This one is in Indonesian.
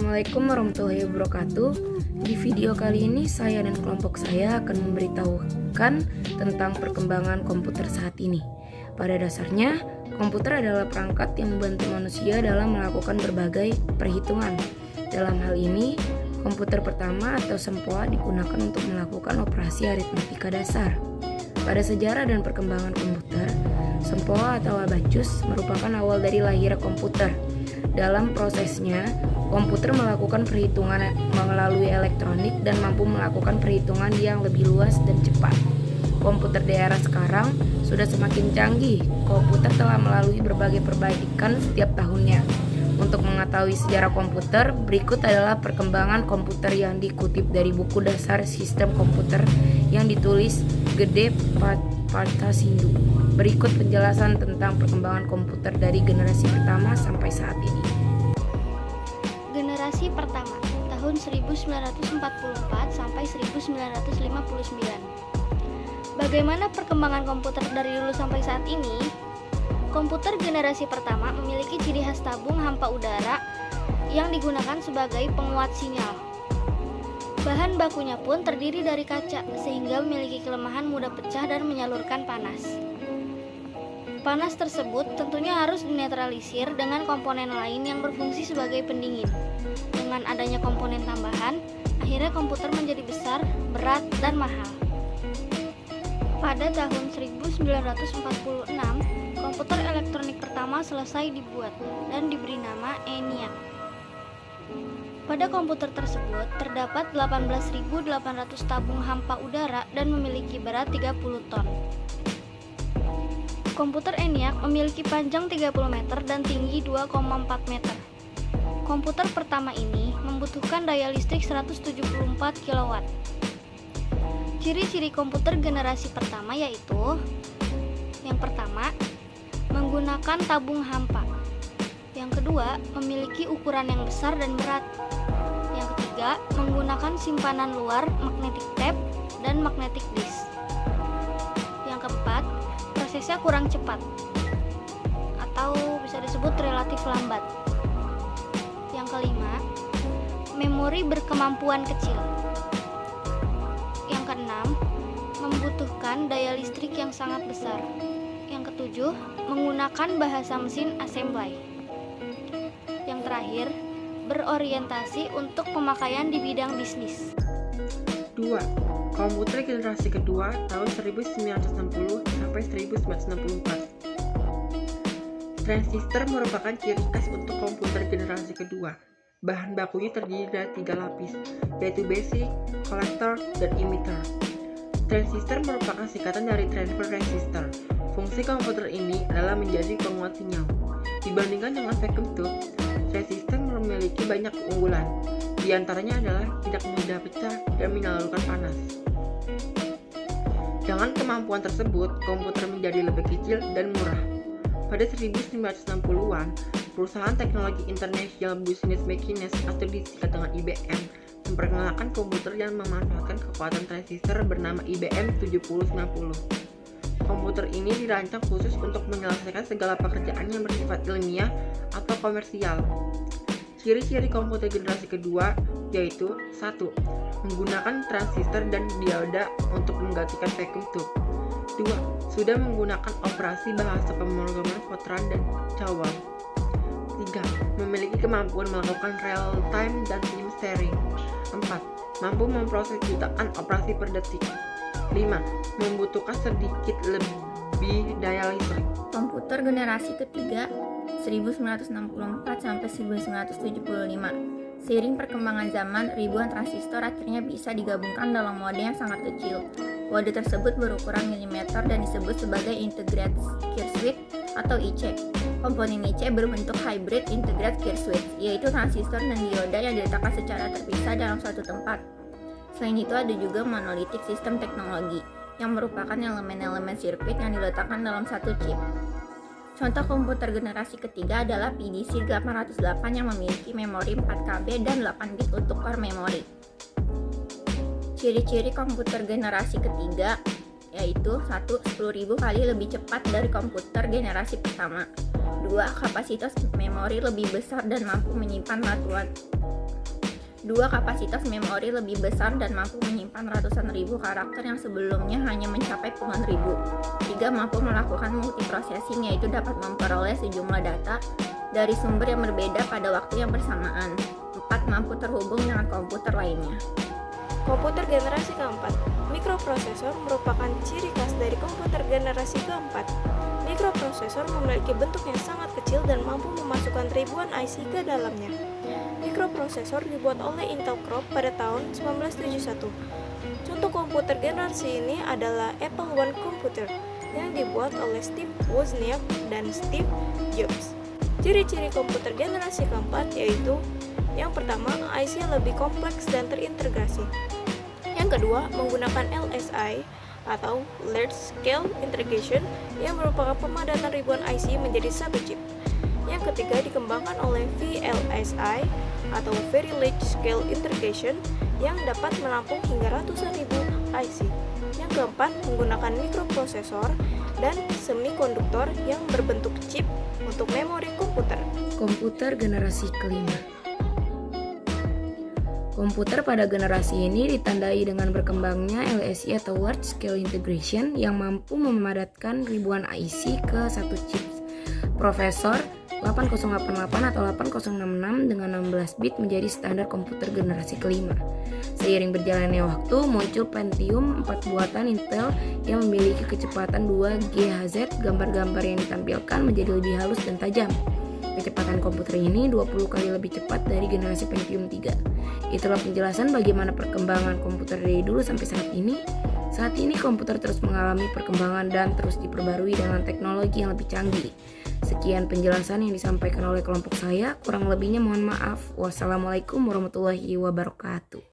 Assalamualaikum warahmatullahi wabarakatuh. Di video kali ini saya dan kelompok saya akan memberitahukan tentang perkembangan komputer saat ini. Pada dasarnya, komputer adalah perangkat yang membantu manusia dalam melakukan berbagai perhitungan. Dalam hal ini, komputer pertama atau sempoa digunakan untuk melakukan operasi aritmatika dasar. Pada sejarah dan perkembangan komputer, sempoa atau abacus merupakan awal dari lahirnya komputer. Dalam prosesnya, komputer melakukan perhitungan melalui elektronik dan mampu melakukan perhitungan yang lebih luas dan cepat. Komputer di era sekarang sudah semakin canggih. Komputer telah melalui berbagai perbaikan setiap tahunnya. Untuk mengetahui sejarah komputer, berikut adalah perkembangan komputer yang dikutip dari buku dasar sistem komputer yang ditulis Gede Partasindu. Berikut penjelasan tentang perkembangan komputer dari generasi pertama sampai saat ini. Generasi pertama, tahun 1944 sampai 1959. Bagaimana perkembangan komputer dari dulu sampai saat ini? Komputer generasi pertama memiliki ciri khas tabung hampa udara yang digunakan sebagai penguat sinyal. Bahan bakunya pun terdiri dari kaca, sehingga memiliki kelemahan mudah pecah dan menyalurkan panas. Panas tersebut tentunya harus dinetralisir dengan komponen lain yang berfungsi sebagai pendingin. Dengan adanya komponen tambahan, akhirnya komputer menjadi besar, berat, dan mahal. Pada tahun 1946, komputer elektronik pertama selesai dibuat dan diberi nama ENIAC. Pada komputer tersebut terdapat 18.800 tabung hampa udara dan memiliki berat 30 ton. Komputer ENIAC memiliki panjang 30 meter dan tinggi 2,4 meter. Komputer pertama ini membutuhkan daya listrik 174 kW. Ciri-ciri komputer generasi pertama yaitu: yang pertama, menggunakan tabung hampa. Yang kedua, memiliki ukuran yang besar dan berat. Yang ketiga, menggunakan simpanan luar, magnetic tape, dan magnetic disk. Yang keempat, prosesnya kurang cepat atau bisa disebut relatif lambat. Yang kelima, memori berkemampuan kecil. Yang keenam, membutuhkan daya listrik yang sangat besar. Yang ketujuh, menggunakan bahasa mesin assembly. Yang terakhir, berorientasi untuk pemakaian di bidang bisnis. 2. Komputer generasi kedua tahun 1960 sampai 1964. Transistor merupakan ciri khas untuk komputer generasi kedua. Bahan bakunya terdiri dari 3 lapis, yaitu basic, collector, dan emitter. Transistor merupakan singkatan dari transfer resistor. Fungsi komputer ini adalah menjadi penguat sinyal. Dibandingkan dengan vacuum tube, transistor memiliki banyak keunggulan. Di antaranya adalah tidak mudah pecah dan menyalurkan panas. Dengan kemampuan tersebut, komputer menjadi lebih kecil dan murah. Pada 1960-an, perusahaan teknologi International Business Machines atau disingkat dengan IBM memperkenalkan komputer yang memanfaatkan kekuatan transistor bernama IBM 7090. Komputer ini dirancang khusus untuk menyelesaikan segala pekerjaan yang bersifat ilmiah atau komersial. Ciri-ciri komputer generasi kedua yaitu: 1. Menggunakan transistor dan dioda untuk menggantikan vacuum tube. 2. Sudah menggunakan operasi bahasa pemrograman Fortran dan Java. 3. Memiliki kemampuan melakukan real-time dan time steering. 4. Mampu memproses jutaan operasi per detik. 5. Membutuhkan sedikit lebih daya listrik. Komputer generasi ketiga 1964 sampai 1975. Seiring perkembangan zaman, ribuan transistor akhirnya bisa digabungkan dalam mode yang sangat kecil. Mode tersebut berukuran milimeter dan disebut sebagai integrated circuit atau IC. Komponen IC berbentuk hybrid integrated circuit, yaitu transistor dan dioda yang diletakkan secara terpisah dalam suatu tempat. Selain itu ada juga monolitik sistem teknologi, yang merupakan elemen-elemen sirkuit yang diletakkan dalam satu chip. Contoh komputer generasi ketiga adalah PDC 808 yang memiliki memori 4KB dan 8 bit untuk core memory. Ciri-ciri komputer generasi ketiga yaitu 1. 10.000 kali lebih cepat dari komputer generasi pertama. 2. Kapasitas memori lebih besar dan mampu menyimpan batuan. 2. Kapasitas memori lebih besar dan mampu menyimpan ratusan ribu karakter yang sebelumnya hanya mencapai puluhan ribu. 3. Mampu melakukan multiprocessing, yaitu dapat memperoleh sejumlah data dari sumber yang berbeda pada waktu yang bersamaan. 4. Mampu terhubung dengan komputer lainnya. Komputer generasi keempat. Mikroprosesor merupakan ciri khas dari komputer generasi keempat. Mikroprosesor memiliki bentuk yang sangat kecil dan mampu memasukkan ribuan IC ke dalamnya. Mikroprosesor dibuat oleh Intel Corp pada tahun 1971. Contoh komputer generasi ini adalah Apple I Computer yang dibuat oleh Steve Wozniak dan Steve Jobs. Ciri-ciri komputer generasi keempat yaitu: yang pertama, IC lebih kompleks dan terintegrasi. Yang kedua, menggunakan LSI atau Large Scale Integration yang merupakan pemadatan ribuan IC menjadi satu chip. Yang ketiga, dikembangkan oleh VLSI atau Very Large Scale Integration yang dapat menampung hingga ratusan ribu IC. Yang keempat, menggunakan mikroprosesor dan semikonduktor yang berbentuk chip untuk memori komputer. Komputer generasi kelima. Komputer pada generasi ini ditandai dengan berkembangnya LSI atau Large Scale Integration yang mampu memadatkan ribuan IC ke satu chip. Prosesor 8088 atau 8066 dengan 16 bit menjadi standar komputer generasi kelima. Seiring berjalannya waktu, muncul Pentium 4 buatan Intel yang memiliki kecepatan 2 GHz. Gambar-gambar yang ditampilkan menjadi lebih halus dan tajam. Kecepatan komputer ini 20 kali lebih cepat dari generasi Pentium 3. Itulah penjelasan bagaimana perkembangan komputer dari dulu sampai saat ini. Saat ini komputer terus mengalami perkembangan dan terus diperbarui dengan teknologi yang lebih canggih. Sekian penjelasan yang disampaikan oleh kelompok saya. Kurang lebihnya mohon maaf. Wassalamualaikum warahmatullahi wabarakatuh.